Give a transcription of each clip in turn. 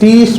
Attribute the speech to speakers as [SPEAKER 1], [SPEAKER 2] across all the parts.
[SPEAKER 1] 30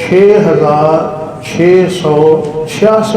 [SPEAKER 1] 6666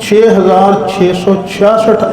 [SPEAKER 1] 6666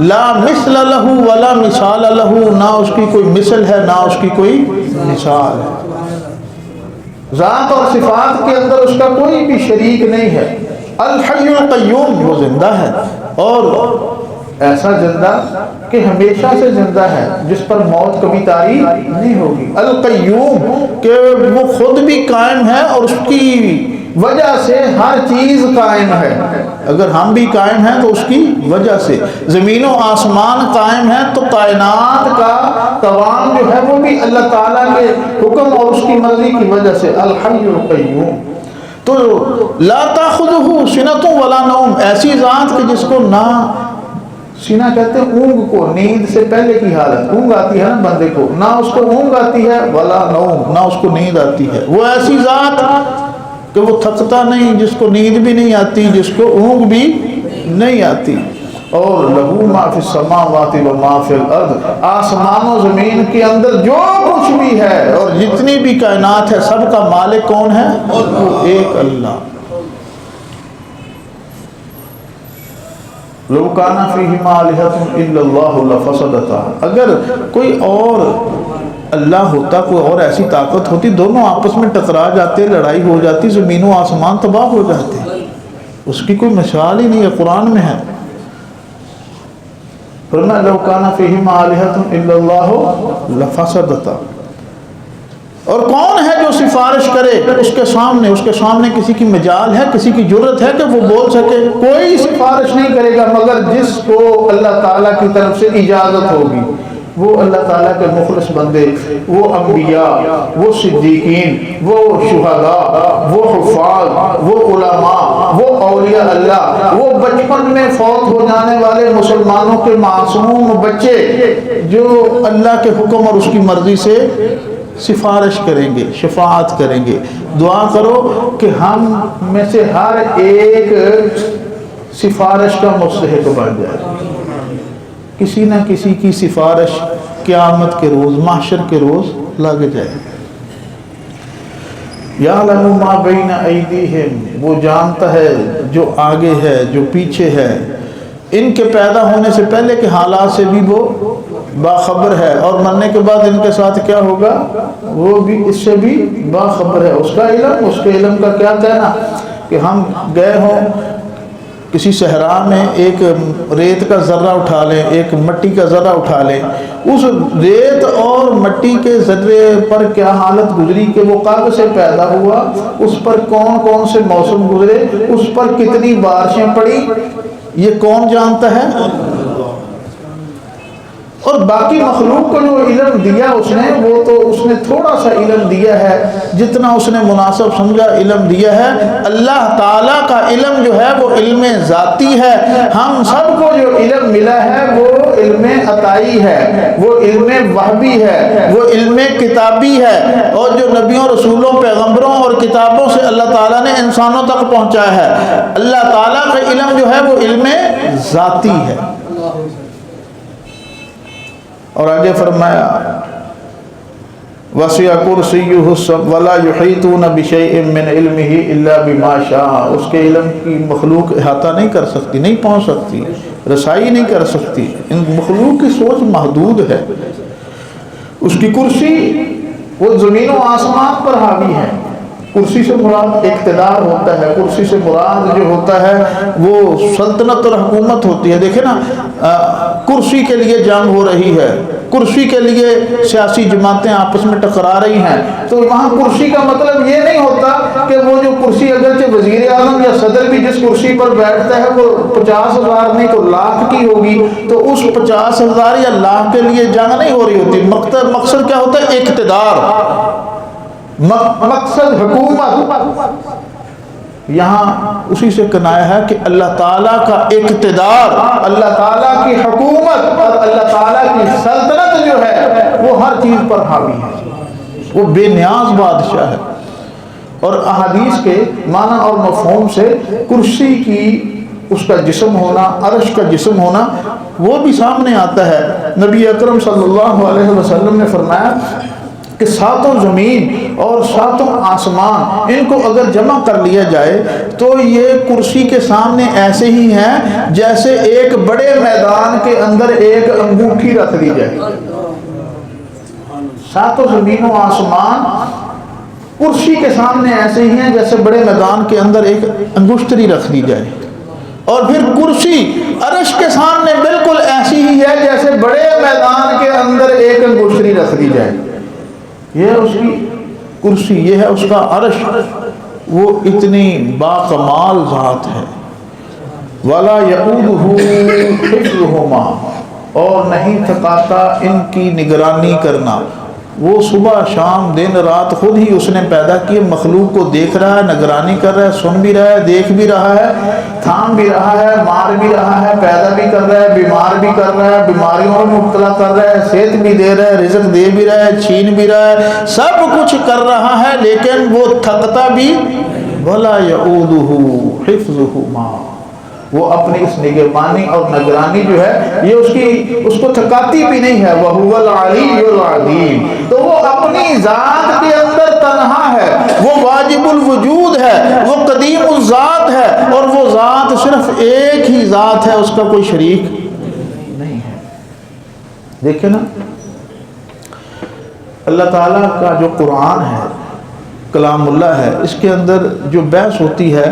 [SPEAKER 1] لا مثل لہ ولا مثال لہ، نہ اس کی کوئی مثل ہے نہ اس کی کوئی مثال ہے۔ ذات اور صفات کے اندر اس کا کوئی بھی شریک نہیں ہے۔ الحی القیوم، وہ زندہ ہے اور ایسا زندہ کہ ہمیشہ سے زندہ ہے، جس پر موت کبھی طاری نہیں ہوگی۔ القیوم کہ وہ خود بھی قائم ہے اور اس کی وجہ سے ہر چیز قائم ہے۔ اگر ہم بھی قائم ہیں تو اس کی وجہ سے، زمین و آسمان قائم ہے تو کائنات کا قوام جو ہے وہ بھی اللہ تعالیٰ کے حکم اور اس کی مرضی کی وجہ سے۔ الحی القیوم، تو لا تاخذہ سنۃ ولا نوم، ایسی ذات کہ جس کو نہ سینہ کہتے ہیں اونگ کو، نیند سے پہلے کی حالت، اونگ آتی ہے نا بندے کو، نہ اس کو اونگ آتی ہے، ولا نوم، نہ اس کو نیند آتی ہے۔ وہ ایسی ذات کہ وہ تھکتا نہیں، جس کو نیند بھی نہیں آتی، جس کو اونگ بھی نہیں آتی۔ اور لہو ما فی السماوات و ما فی الارض، آسمان و زمین کے اندر جو کچھ بھی ہے اور جتنی بھی کائنات ہے، سب کا مالک کون ہے؟ وہ ایک اللہ۔ لو کان فیہما آلہۃ الا اللہ لفسدتا، اگر کوئی اور اللہ ہوتا، کوئی اور ایسی طاقت ہوتی، دونوں آپس میں ٹکرا جاتے، لڑائی ہو جاتی، زمین و آسمان تباہ ہو جاتے۔ اس کی کوئی مثال ہی نہیں ہے، قرآن میں ہے۔ فرمایا لو کان فیہما آلہۃ الا اللہ لفسدتا۔ اور کون ہے جو سفارش کرے اس کے سامنے کسی کی مجال ہے، کسی کی جرت ہے کہ وہ بول سکے؟ کوئی سفارش نہیں کرے گا مگر جس کو اللہ تعالیٰ کی طرف سے اجازت ہوگی۔ وہ اللہ تعالیٰ کے مخلص بندے، وہ انبیاء، وہ صدیقین، وہ شہداء، وہ حفاظ، وہ علماء، وہ اولیاء اللہ، وہ بچپن میں فوت ہو جانے والے مسلمانوں کے معصوم بچے جو اللہ کے حکم اور اس کی مرضی سے سفارش کریں گے، شفاعت کریں گے۔ دعا کرو کہ ہم میں سے ہر ایک سفارش کا مستحق بن جائے، کسی نہ کسی کی سفارش قیامت کے روز، محشر کے روز لگ جائے۔ یعلم ما بین ایدیہم، وہ جانتا ہے جو آگے ہے جو پیچھے ہے، ان کے پیدا ہونے سے پہلے کے حالات سے بھی وہ باخبر ہے، اور مرنے کے بعد ان کے ساتھ کیا ہوگا وہ بھی اس سے بھی باخبر ہے۔ اس کا علم، اس کے علم کا کیا کہنا کہ ہم گئے ہوں کسی صحرا میں، ایک ریت کا ذرہ اٹھا لیں، ایک مٹی کا ذرہ اٹھا لیں، اس ریت اور مٹی کے ذرے پر کیا حالت گزری کہ وہ کب سے پیدا ہوا، اس پر کون کون سے موسم گزرے، اس پر کتنی بارشیں پڑی، یہ کون جانتا ہے؟ اور باقی مخلوق کو جو علم دیا اس نے، وہ تو اس نے تھوڑا سا علم دیا ہے، جتنا اس نے مناسب سمجھا علم دیا ہے۔ اللہ تعالیٰ کا علم جو ہے وہ علم ذاتی ہے، ہم سب کو جو علم ملا ہے وہ علم عطائی ہے، وہ علم وحبی ہے، وہ علم کتابی ہے، اور جو نبیوں، رسولوں، پیغمبروں اور کتابوں سے اللہ تعالیٰ نے انسانوں تک پہنچایا ہے۔ اللہ تعالیٰ کا علم جو ہے وہ علم ذاتی ہے۔ اور آگے فرمایا وسع کرسیہ ولا یحیطون بشیء من علمہ الا بما شاء، اس کے علم کی مخلوق احاطہ نہیں کر سکتی، نہیں پہنچ سکتی، رسائی نہیں کر سکتی، ان مخلوق کی سوچ محدود ہے۔ اس کی کرسی وہ زمین و آسمان پر حاوی ہے۔ کرسی سے مراد اقتدار ہوتا ہے، کرسی سے مراد جو ہوتا ہے وہ سلطنت اور حکومت ہوتی ہے۔ دیکھیں نا، کرسی کے لیے جنگ ہو رہی ہے، کرسی کے لیے سیاسی جماعتیں آپس میں ٹکرا رہی ہیں، تو وہاں کرسی کا مطلب یہ نہیں ہوتا کہ وہ جو کرسی، اگرچہ وزیر اعظم یا صدر بھی جس کرسی پر بیٹھتا ہے وہ 50,000 نہیں تو لاکھ کی ہوگی، تو اس 50,000 یا لاکھ کے لیے جنگ نہیں ہو رہی ہوتی۔ مقصد کیا ہوتا ہے؟ اقتدار، مقصد حکومت۔ یہاں اسی سے کنایا ہے کہ اللہ تعالیٰ کا اقتدار، اللہ تعالیٰ کی حکومت اور اللہ تعالیٰ کی سلطنت جو ہے وہ ہر چیز پر حاوی ہے، وہ بے نیاز بادشاہ ہے۔ اور احادیث کے معنی اور مفہوم سے کرسی کی، اس کا جسم ہونا، عرش کا جسم ہونا، وہ بھی سامنے آتا ہے۔ نبی اکرم صلی اللہ علیہ وسلم نے فرمایا کہ ساتوں زمین اور ساتوں آسمان ان کو اگر جمع کر لیا جائے تو یہ کرسی کے سامنے ایسے ہی ہیں جیسے ایک بڑے میدان کے اندر ایک انگوٹھی رکھ دی جائے. ساتوں زمین و آسمان کرسی کے سامنے ایسے ہی ہیں جیسے بڑے میدان کے اندر ایک انگشتری رکھ دی جائے. اور پھر کرسی عرش کے سامنے بالکل ایسی ہی ہے جیسے بڑے میدان کے اندر ایک انگشتری رکھ دی جائے. یہ اس کی کرسی، یہ ہے اس کا عرش. وہ اتنی باکمال ذات ہے. وَلَا يَئُودُهُ حِفْظُهُمَا، اور نہیں تھکاتا ان کی نگرانی کرنا. وہ صبح شام دن رات خود ہی اس نے پیدا کیے، مخلوق کو دیکھ رہا ہے، نگرانی کر رہا ہے، سن بھی رہا ہے، دیکھ بھی رہا ہے، تھام بھی رہا ہے، مار بھی رہا ہے، پیدا بھی کر رہا ہے، بیمار بھی کر رہا ہے، بیماریوں میں مبتلا کر رہا ہے، صحت بھی دے رہا ہے، رزق دے بھی رہا ہے، چھین بھی رہا ہے، سب کچھ کر رہا ہے، لیکن وہ تھکتا بھی. وَلَا يَئُودُهُ حِفْظُهُمَا، وہ اپنی اس نگہبانی اور نگرانی جو ہے یہ اس کو تھکاتی بھی نہیں ہے. وَهُوَ الْعَلِيُّ الْعَظِيمُ، تو وہ اپنی ذات کے اندر تنہا ہے، وہ واجب الوجود ہے، وہ قدیم الذات ہے، اور وہ ذات صرف ایک ہی ذات ہے، اس کا کوئی شریک نہیں ہے. دیکھیں نا، اللہ تعالیٰ کا جو قرآن ہے، کلام اللہ ہے، اس کے اندر جو بحث ہوتی ہے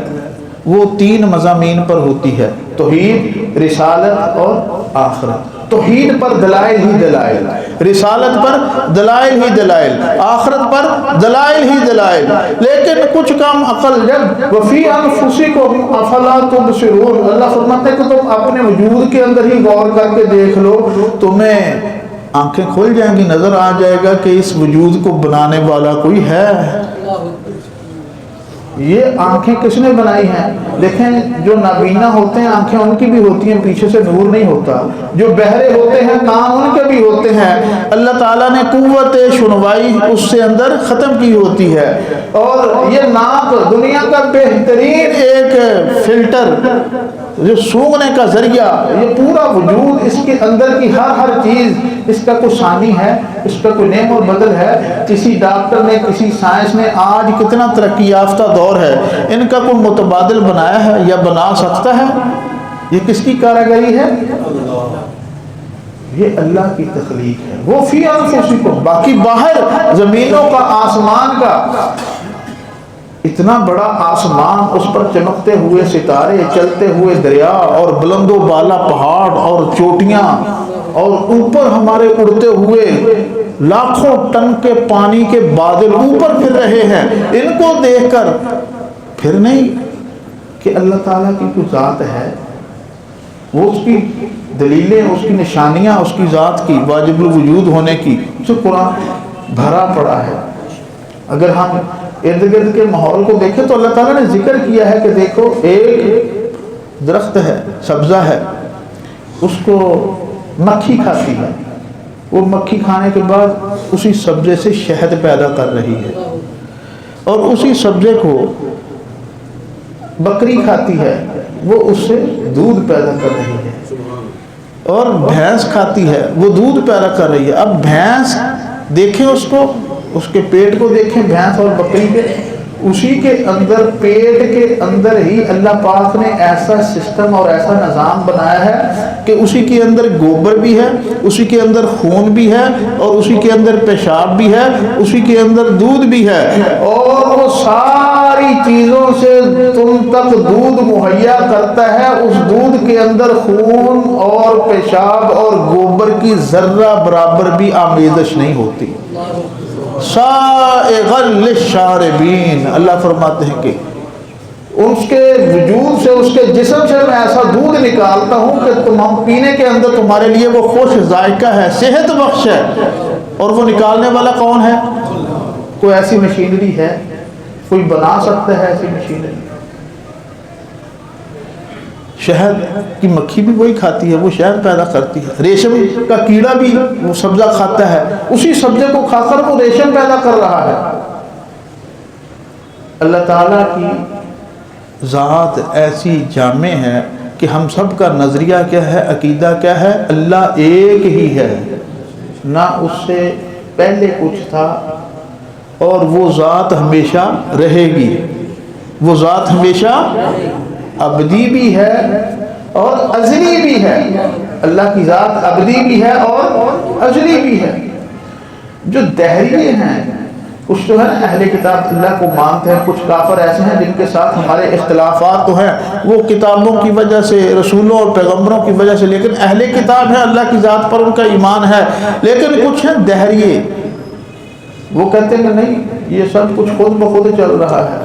[SPEAKER 1] وہ 3 مضامین پر ہوتی ہے: توحید، رسالت اور آخرت. توحید پر دلائل ہی دلائل، رسالت پر دلائل ہی دلائل، آخرت پر دلائل ہی دلائل. لیکن کچھ کم عقل جب وفی انفسکم افلا تبصرون، اللہ فرماتے ہیں کہ تم اپنے وجود کے اندر ہی غور کر کے دیکھ لو، تمہیں آنکھیں کھل جائیں گی، نظر آ جائے گا کہ اس وجود کو بنانے والا کوئی ہے. یہ آنکھیں کس نے بنائی ہیں؟ دیکھیں، جو نابینا ہوتے ہیں آنکھیں ان کی بھی ہوتی ہیں، پیچھے سے نور نہیں ہوتا. جو بہرے ہوتے ہیں کان ان کے بھی ہوتے ہیں، اللہ تعالیٰ نے قوت شنوائی اس سے اندر ختم کی ہوتی ہے. اور یہ ناک دنیا کا بہترین ایک فلٹر، جو سونگنے کا ذریعہ، یہ پورا وجود، اس کے اندر کی ہر چیز، اس کا کوئی ثانی ہے، اس کا کوئی نعم و بدل ہے. کسی ڈاکٹر نے، کسی سائنس نے، آج کتنا ترقی یافتہ دور ہے، ان کا کوئی متبادل بنایا ہے یا بنا سکتا ہے؟ یہ کس کی کاریگری ہے؟ یہ اللہ کی تخلیق ہے. وہ فی انفسکم، باقی باہر زمینوں کا، آسمان کا، اتنا بڑا آسمان، اس پر چمکتے ہوئے ستارے، چلتے ہوئے دریا، اور بلند و بالا پہاڑ اور چوٹیاں، اور اوپر ہمارے اڑتے ہوئے لاکھوں ٹن کے پانی کے بادل اوپر پھر رہے ہیں. ان کو دیکھ کر پھر نہیں کہ اللہ تعالیٰ کی کوئی ذات ہے، وہ اس کی دلیلیں، اس کی نشانیاں، اس کی ذات کی واجب الوجود ہونے کی جو قرآن بھرا پڑا ہے. اگر ہم ارد گرد کے ماحول کو دیکھیں تو اللہ تعالیٰ نے ذکر کیا ہے کہ دیکھو، ایک درخت ہے، سبزہ ہے، اس کو مکھی کھاتی ہے، وہ مکھی کھانے کے بعد اسی سبزے سے شہد پیدا کر رہی ہے، اور اسی سبزے کو بکری کھاتی ہے، وہ اس سے دودھ پیدا کر رہی ہے، اور بھینس کھاتی ہے، وہ دودھ پیدا کر رہی ہے. اب بھینس دیکھیں، اس کو، اس کے پیٹ کو دیکھیں، بھینس اور بکری کے، اسی کے اندر، پیٹ کے اندر ہی اللہ پاک نے ایسا سسٹم اور ایسا نظام بنایا ہے کہ اسی کے اندر گوبر بھی ہے، اسی کے اندر خون بھی ہے، اور اسی کے اندر پیشاب بھی ہے، اسی کے اندر دودھ بھی ہے، اور وہ ساری چیزوں سے تم تک دودھ مہیا کرتا ہے. اس دودھ کے اندر خون اور پیشاب اور گوبر کی ذرہ برابر بھی آمیزش نہیں ہوتی. سائغا للشاربین، اللہ فرماتے ہیں کہ اس کے وجود سے، اس کے جسم سے میں ایسا دودھ نکالتا ہوں کہ تمام پینے کے اندر تمہارے لیے وہ خوش ذائقہ ہے، صحت بخش ہے. اور وہ نکالنے والا کون ہے؟ کوئی ایسی مشینری ہے؟ کوئی بنا سکتا ہے ایسی مشینری؟ شہد کی مکھی بھی وہی کھاتی ہے، وہ شہد پیدا کرتی ہے. ریشم کا کیڑا بھی وہ سبزہ کھاتا ہے، اسی سبزے کو کھا کر وہ ریشم پیدا کر رہا ہے. اللہ تعالیٰ کی ذات ایسی جامع ہے کہ ہم سب کا نظریہ کیا ہے، عقیدہ کیا ہے؟ اللہ ایک ہی ہے، نہ اس سے پہلے کچھ تھا اور وہ ذات ہمیشہ رہے گی. وہ ذات ہمیشہ ابدی بھی ہے اور ازلی بھی ہے. اللہ کی ذات ابدی بھی ہے اور ازلی بھی ہے. جو دہریے ہیں کچھ تو ہے نا اہل کتاب اللہ کو مانتے ہیں, کچھ کافر ایسے ہیں جن کے ساتھ ہمارے اختلافات تو ہیں, وہ کتابوں کی وجہ سے, رسولوں اور پیغمبروں کی وجہ سے, لیکن اہل کتاب ہے, اللہ کی ذات پر ان کا ایمان ہے. لیکن کچھ ہیں دہریے, وہ کہتے ہیں کہ نہیں یہ سب کچھ خود بخود چل رہا ہے,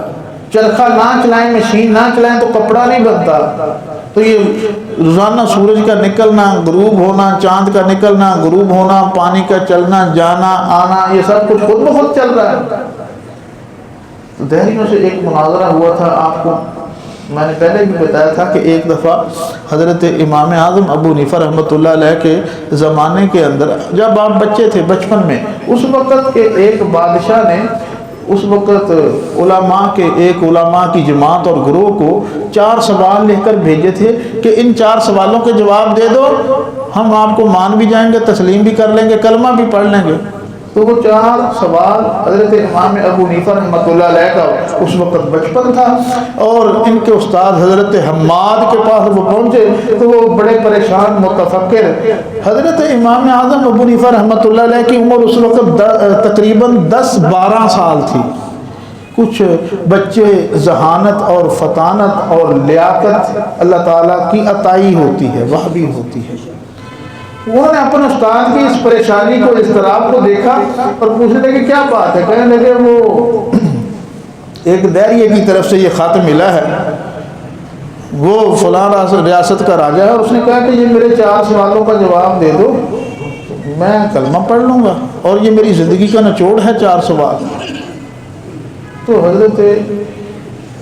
[SPEAKER 1] چرخہ نہ چلائیں, مشین نہ چلائیں تو کپڑا نہیں بنتا. تو یہ روزانہ سورج کا نکلنا, غروب ہونا, چاند کا نکلنا, غروب ہونا, پانی کا چلنا, جانا, آنا, یہ سب کچھ خود بخود چل رہا ہے. تو دہریوں سے ایک مناظرہ ہوا تھا. آپ کو میں نے پہلے بھی بتایا تھا کہ ایک دفعہ حضرت امام اعظم ابو حنیفہ رحمۃ اللہ علیہ کے زمانے کے اندر, جب آپ بچے تھے بچپن میں, اس وقت کے ایک بادشاہ نے اس وقت ایک علماء کی جماعت اور گروہ کو 4 سوال لے کر بھیجے تھے کہ ان 4 سوالوں کے جواب دے دو, ہم آپ کو مان بھی جائیں گے, تسلیم بھی کر لیں گے, کلمہ بھی پڑھ لیں گے. تو وہ 4 سوال حضرت امام ابو حنیفہ رحمۃ اللہ علیہ کا اس وقت بچپن تھا, اور ان کے استاد حضرت حماد کے پاس وہ پہنچے تو وہ بڑے پریشان متفکر. حضرت امام اعظم ابو حنیفہ رحمۃ اللہ علیہ کی عمر اس وقت تقریباً 10-12 سال تھی. کچھ بچے ذہانت اور فطانت اور لیاقت اللہ تعالیٰ کی عطائی ہوتی ہے, وہ بھی ہوتی ہے. انہوں نے اپنے استاد کی اس پریشانی کو, اضطراب کو دیکھا اور پوچھنے لگے کیا بات ہے. کہنے لگے وہ ایک دہریے کی طرف سے یہ خط ملا ہے, وہ فلاں ریاست کا راجہ ہے, اور اس نے کہا کہ یہ میرے 4 سوالوں کا جواب دے دو, میں کلمہ پڑھ لوں گا, اور یہ میری زندگی کا نچوڑ ہے 4 سوال. تو حضرت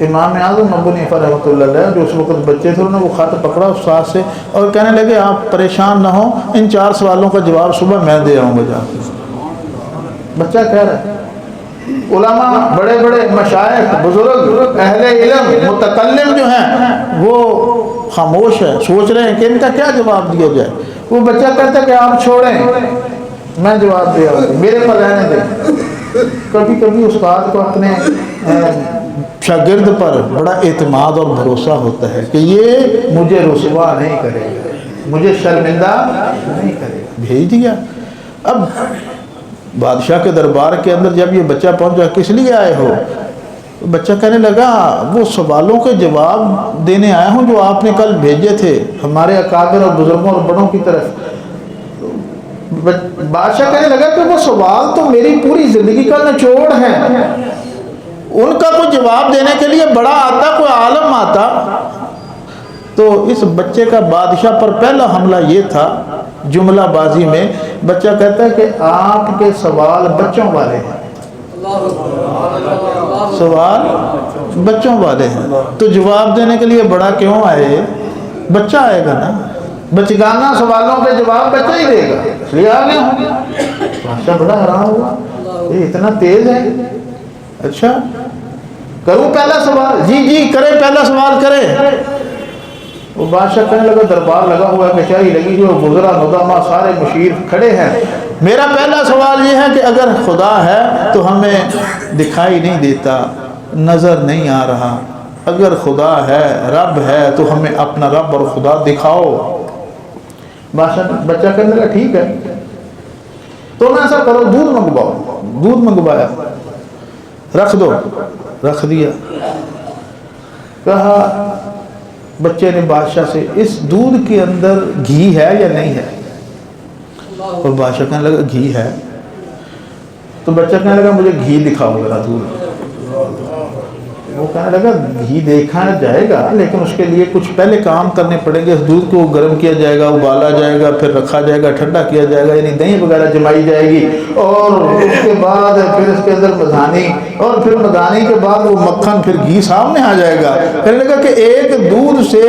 [SPEAKER 1] امام اعظم ابو حنیفہ رحمۃ اللہ علیہ جو اس وقت بچے تھے, انہوں نے وہ خط پکڑا استاد سے اور کہنے لگے آپ پریشان نہ ہوں, ان 4 سوالوں کا جواب صبح میں دے آؤں گا جا کے. بچہ کہہ رہا ہے علماء, بڑے بڑے مشائخ, بزرگ, اہل علم, متکلم جو ہیں وہ خاموش ہے, سوچ رہے ہیں کہ ان کا کیا جواب دیا جائے. وہ بچہ کہتا ہے کہ آپ چھوڑیں, میں جواب دے آؤں گا, میرے پر رہنے دیں. کبھی کبھی استاد کو اپنے شاگرد پر بڑا اعتماد اور بھروسہ ہوتا ہے کہ یہ مجھے رسوا نہیں کرے گا, مجھے شرمندہ نہیں کرے گا. بھیج دیا. اب بادشاہ کے دربار کے اندر جب یہ بچہ پہنچا, کس لیے آئے ہو؟ بچہ کہنے لگا وہ سوالوں کے جواب دینے آیا ہوں جو آپ نے کل بھیجے تھے ہمارے اکابر اور بزرگوں اور بڑوں کی طرف. بادشاہ کہنے لگا کہ وہ سوال تو میری پوری زندگی کا نچوڑ ہے, ان کا کوئی جواب دینے کے لیے بڑا آتا, کوئی عالم آتا. تو اس بچے کا بادشاہ پر پہلا حملہ یہ تھا, جملہ بازی میں بچہ کہتا ہے کہ آپ کے سوال بچوں والے ہیں, سوال بچوں والے ہیں, تو جواب دینے کے لیے بڑا کیوں آئے؟ بچہ آئے گا نا, بچگانہ سوالوں کے جواب بچہ ہی دے گا, اس لیے آ گیا ہوں. بادشاہ بڑا حیران ہوا, یہ اتنا تیز ہے. اچھا کروں پہلا سوال؟ جی کریں, پہلا سوال کریں. وہ بادشاہ کہنے لگا, دربار لگا ہوا ہے, کچہری لگی ہوئی, وزراء ندامہ سارے مشیر کھڑے ہیں, میرا پہلا سوال یہ ہے کہ اگر خدا ہے تو ہمیں دکھائی نہیں دیتا, نظر نہیں آ رہا, اگر خدا ہے, رب ہے تو ہمیں اپنا رب اور خدا دکھاؤ. بچہ کہنے لگا ٹھیک ہے, تو میں ایسا کرو دودھ منگواؤ. دودھ منگوایا, رکھ دو, رکھ دیا. کہا بچے نے بادشاہ سے اس دودھ کے اندر گھی ہے یا نہیں ہے؟ اور بادشاہ کہنے لگا گھی ہے. تو بچہ کہنے لگا مجھے گھی دکھاؤ ذرا دودھ. وہ کہنے لگا گھی دیکھا جائے گا لیکن اس کے لیے کچھ پہلے کام کرنے پڑیں گے. اس دودھ کو گرم کیا جائے گا, ابالا جائے گا, پھر رکھا جائے گا, ٹھنڈا کیا جائے گا, یعنی دہی وغیرہ جمائی جائے گی, اور اس کے بعد پھر اس کے اندر مدھانی, اور پھر مدھانی کے بعد وہ مکھن, پھر گھی سامنے آ جائے گا. کہنے لگا کہ ایک دودھ سے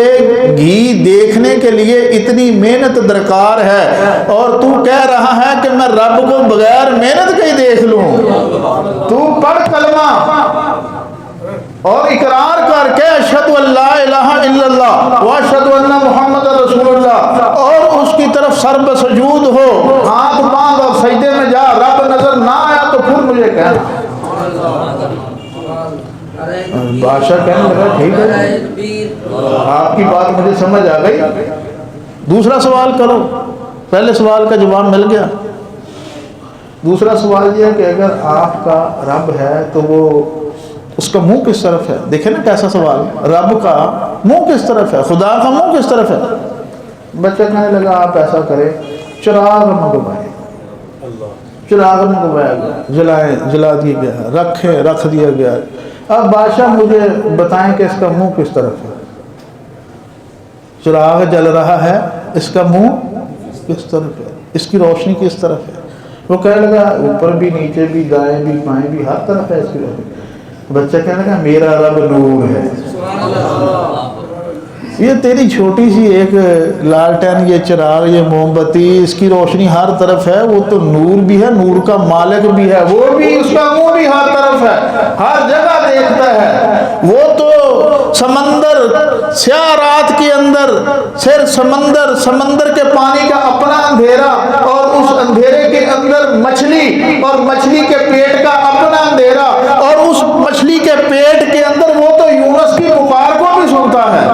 [SPEAKER 1] گھی دیکھنے کے لیے اتنی محنت درکار ہے, اور تو کہہ رہا ہے کہ میں رب کو بغیر محنت کے ہی دیکھ لوں. تو پڑھ کلمہ اور اقرار کر کے اشہدو ان لا الہ الا اللہ واشہدو ان محمد رسول اللہ, اور اس کی طرف سر بسجود ہو, ہاتھ باندھ اور سجدے میں جا, رب نظر نہ آیا تو پھر مجھے کہنا. بادشاہ کہنے لگا ٹھیک ہے آپ کی بات مجھے سمجھ آ گئی، دوسرا سوال کرو۔ پہلے سوال کا جواب مل گیا۔ دوسرا سوال یہ ہے کہ اگر آپ کا رب ہے تو وہ اس کا منہ کس طرف ہے؟ دیکھیں نا کیسا سوال، رب کا منہ کس طرف ہے، خدا کا منہ کس طرف ہے؟ بچہ کہنے لگا آپ ایسا کریں چراغ منگوائیں، چراغ منگوایا گیا، جلا دیا گیا، رکھ دیا گیا۔ اب بادشاہ مجھے بتائیں کہ اس کا منہ کس طرف ہے؟ چراغ جل رہا ہے، اس کا منہ کس طرف ہے، اس کی روشنی کس طرف ہے؟ وہ کہنے لگا اوپر بھی نیچے بھی دائیں بھی بائیں بھی ہر طرف ہے اس کی روشنی۔ بچہ کہنے لگا میرا رب نور ہے۔ یہ تیری چھوٹی سی ایک لالٹین، یہ چراغ، یہ موم بتی، اس کی روشنی ہر طرف ہے، وہ تو نور بھی ہے، نور کا مالک بھی ہے، وہ بھی، اس کا منہ بھی ہر طرف ہے، ہر جگہ دیکھتا ہے۔ وہ تو سمندر، سیاہ رات کے اندر صرف سمندر کے پانی کا اپنا اندھیرا، اور اس اندھیرے کے اندر مچھلی، اور مچھلی کے پیٹ کا اپنا اندھیرا، اور اس مچھلی کے پیٹ کے اندر وہ تو یونس کی پکار کو بھی سنتا ہے۔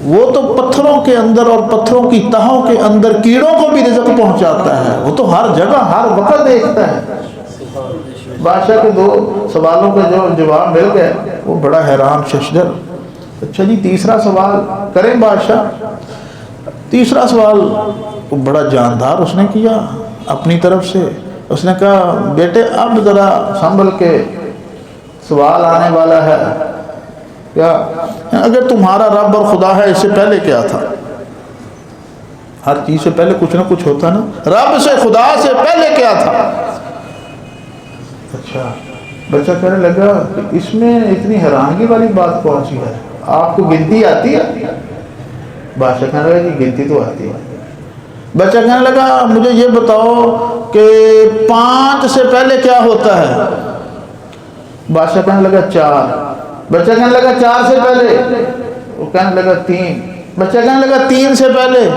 [SPEAKER 1] وہ تو پتھروں کے اندر اور پتھروں کی تہوں کے اندر کیڑوں کو بھی رزق پہنچاتا ہے، وہ تو ہر جگہ ہر وقت دیکھتا ہے۔ بادشاہ کے دو سوالوں کا جو جواب مل گئے، وہ بڑا حیران ششدر۔ اچھا جی تیسرا سوال کریں بادشاہ؟ تیسرا سوال وہ بڑا جاندار اس نے کیا اپنی طرف سے۔ اس نے کہا بیٹے اب ذرا سنبھل کے، سوال آنے والا ہے، کیا اگر تمہارا رب اور خدا ہے، اس سے پہلے کیا تھا؟ ہر چیز سے پہلے کچھ نہ کچھ ہوتا نا، رب سے، خدا سے پہلے کیا تھا؟ اچھا بچہ کہنے لگا کہ اس میں اتنی حیرانگی والی بات کون سی ہے، آپ کو گنتی آتی ہے؟ بادشاہ کہنے لگا کہ گنتی تو آتی ہے۔ بچہ کہنے لگا مجھے یہ بتاؤ کہ 5 سے پہلے کیا ہوتا ہے؟ بادشاہ کہنے لگا 4۔ بچہ کہنے لگا 4 سے پہلے؟ وہ کہنے لگا 3۔ بچہ کہنے لگا 3 سے پہلے؟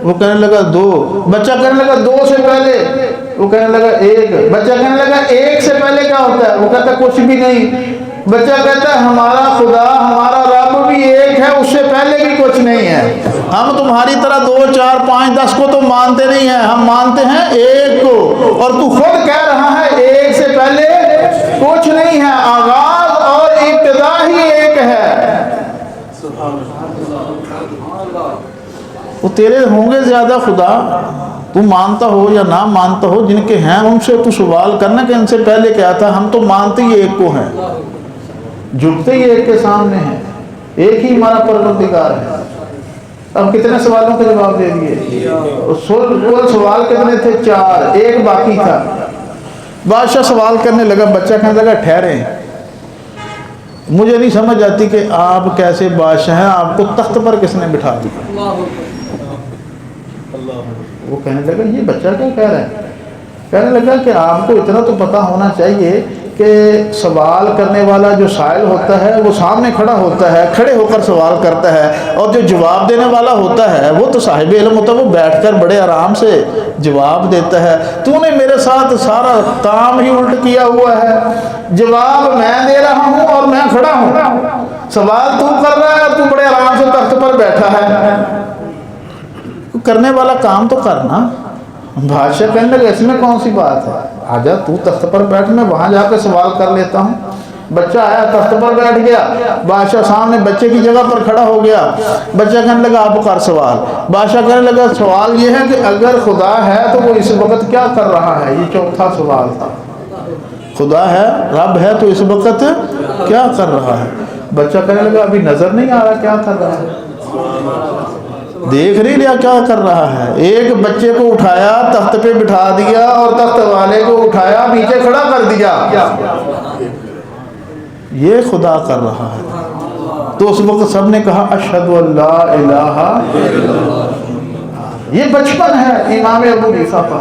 [SPEAKER 1] وہ کہنے لگا 2۔ بچہ کہنے لگا 2 سے پہلے؟ وہ کہنے لگا 1۔ بچہ کہنے لگا 1 سے پہلے کیا ہوتا ہے؟ وہ کہتا کچھ بھی نہیں۔ بچہ کہتا ہے ہمارا خدا، ہمارا رب بھی ایک ہے، اس سے پہلے بھی کچھ نہیں ہے۔ ہم تمہاری طرح 2 4 5 10 کو تو مانتے نہیں ہیں، ہم مانتے ہیں ایک کو، اور تو خود کہہ رہا ہے ایک سے پہلے کچھ نہیں ہے، آغاز اور ابتدا ہی ایک ہے۔ وہ تیرے ہوں گے زیادہ خدا، تو مانتا ہو یا نہ مانتا ہو، جن کے ہیں ان سے تو سوال کرنا کہ ان سے پہلے کیا تھا۔ ہم تو مانتے ہی ایک کو ہیں، جھکتے ہی ایک کے سامنے ہیں، ایک ہی ہمارا پروردگار ہے۔ اب کتنے سوالوں کے جواب دے دیے؟ کل سوال کتنے تھے؟ 4، ایک باقی تھا۔ بادشاہ سوال کرنے لگا، بچہ کہنے لگا ٹھہریں، مجھے نہیں سمجھ آتی کہ آپ کیسے بادشاہ ہیں، آپ کو تخت پر کس نے بٹھا دیا؟ وہ کہنے لگا یہ بچہ کیا کہہ رہا ہے؟ کہنے لگا کہ آپ کو اتنا تو پتہ ہونا چاہیے کہ سوال کرنے والا جو سائل ہوتا ہے وہ سامنے کھڑا ہوتا ہے، کھڑے ہو کر سوال کرتا ہے، اور جو جواب دینے والا ہوتا ہے وہ تو صاحب علم ہوتا ہے، وہ بیٹھ کر بڑے آرام سے جواب دیتا ہے۔ تو نے میرے ساتھ سارا کام ہی الٹ کیا ہوا ہے، جواب میں دے رہا ہوں اور میں کھڑا ہوں، سوال تو کر رہا ہے اور تو بڑے آرام سے تخت پر بیٹھا ہے، کرنے والا کام تو کرنا۔ بادشاہ کہنے لگا اس میں کون سی بات ہے، آجا تو تخت پر بیٹھ، میں وہاں جا کے سوال کر لیتا ہوں۔ بچہ آیا تخت پر بیٹھ گیا، بادشاہ سامنے بچے کی جگہ پر کھڑا ہو گیا۔ بچہ کہنے لگا آپ کر سوال۔ بادشاہ کہنے لگا سوال یہ ہے کہ اگر خدا ہے تو وہ اس وقت کیا کر رہا ہے؟ یہ چوتھا سوال تھا، خدا ہے، رب ہے تو اس وقت کیا کر رہا ہے؟ بچہ کہنے لگا ابھی نظر نہیں آ رہا کیا کر رہا ہے، دیکھ نہیں لیا کیا کر رہا ہے۔ ایک بچے کو اٹھایا تخت پہ بٹھا دیا اور تخت والے کو اٹھایا نیچے کھڑا کر دیا، یہ خدا کر رہا ہے۔ تو اس وقت سب نے کہا اشہد ان لا الہ الا اللہ۔ یہ بچپن ہے امام ابو حنیفہ کا،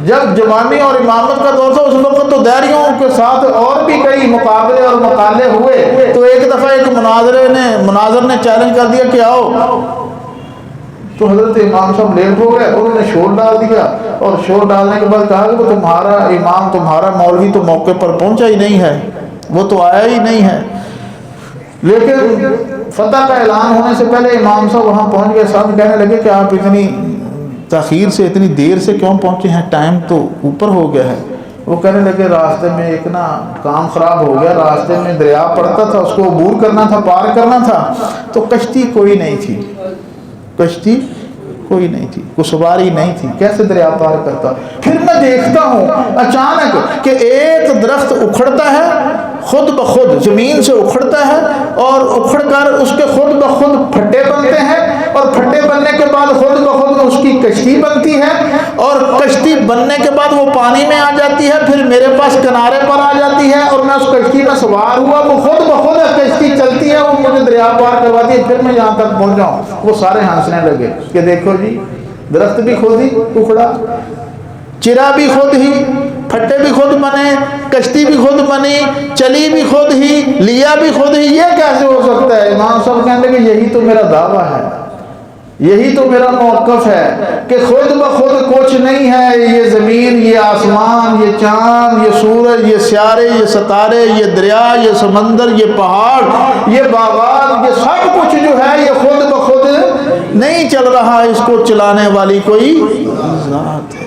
[SPEAKER 1] جب جوانی اور امامت کا دور تھا اس وقت تو داریوں کے ساتھ اور بھی کئی مقابلے اور مقالے ہوئے۔ تو ایک دفعہ ایک مناظر نے چیلنج کر دیا کہ آؤ، تو حضرت امام صاحب لیٹ ہو گئے، انہوں نے شور ڈال دیا، اور شور ڈالنے کے بعد کہا کہ وہ تمہارا امام، تمہارا مولوی تو موقع پر پہنچا ہی نہیں ہے، وہ تو آیا ہی نہیں ہے۔ لیکن فتح کا اعلان ہونے سے پہلے امام صاحب وہاں پہنچ گئے، صاحب کہنے لگے کہ آپ اتنی تاخیر سے اتنی دیر سے کیوں پہنچے ہیں، ٹائم تو اوپر ہو گیا ہے۔ وہ کہنے لگے راستے میں ایک نا کام خراب ہو گیا، راستے میں دریا پڑتا تھا، اس کو عبور کرنا تھا، پار کرنا تھا، تو کشتی کوئی نہیں تھی، کشتی کوئی نہیں تھی، کوئی سواری نہیں تھی، کیسے دریا پار کرتا؟ پھر میں دیکھتا ہوں اچانک کہ ایک درخت اکھڑتا ہے، خود بخود زمین سے اکھڑتا ہے، اور اکھڑ کر اس کے خود بخود پھٹے بنتے ہیں، اور پھٹے بننے کے بعد خود بخود اس کی کشتی بنتی ہے، اور کشتی بننے کے بعد وہ پانی میں آ جاتی ہے، پھر میرے پاس کنارے پر آ جاتی ہے، اور میں اس کشتی میں سوار ہوا، وہ خود بخود کشتی چلتی ہے، وہ مجھے دریا پار کرواتی ہے، پھر میں یہاں تک پہنچا ہوں۔ وہ سارے ہنسنے لگے کہ دیکھو جی، درخت بھی خود ہی اکھڑا، چرا بھی خود ہی، پھٹے بھی خود بنے، کشتی بھی خود بنی، چلی بھی خود ہی، لیا بھی خود ہی، یہ کیسے ہو سکتا ہے؟ امام صاحب کہنے لگے یہی تو میرا دعویٰ ہے، یہی تو میرا موقف ہے کہ خود بخود کچھ نہیں ہے، یہ زمین، یہ آسمان، یہ چاند، یہ سورج، یہ سیارے، یہ ستارے، یہ دریا، یہ سمندر، یہ پہاڑ، یہ باغات، یہ سب کچھ جو ہے یہ خود بخود نہیں چل رہا، اس کو چلانے والی کوئی ذات ہے۔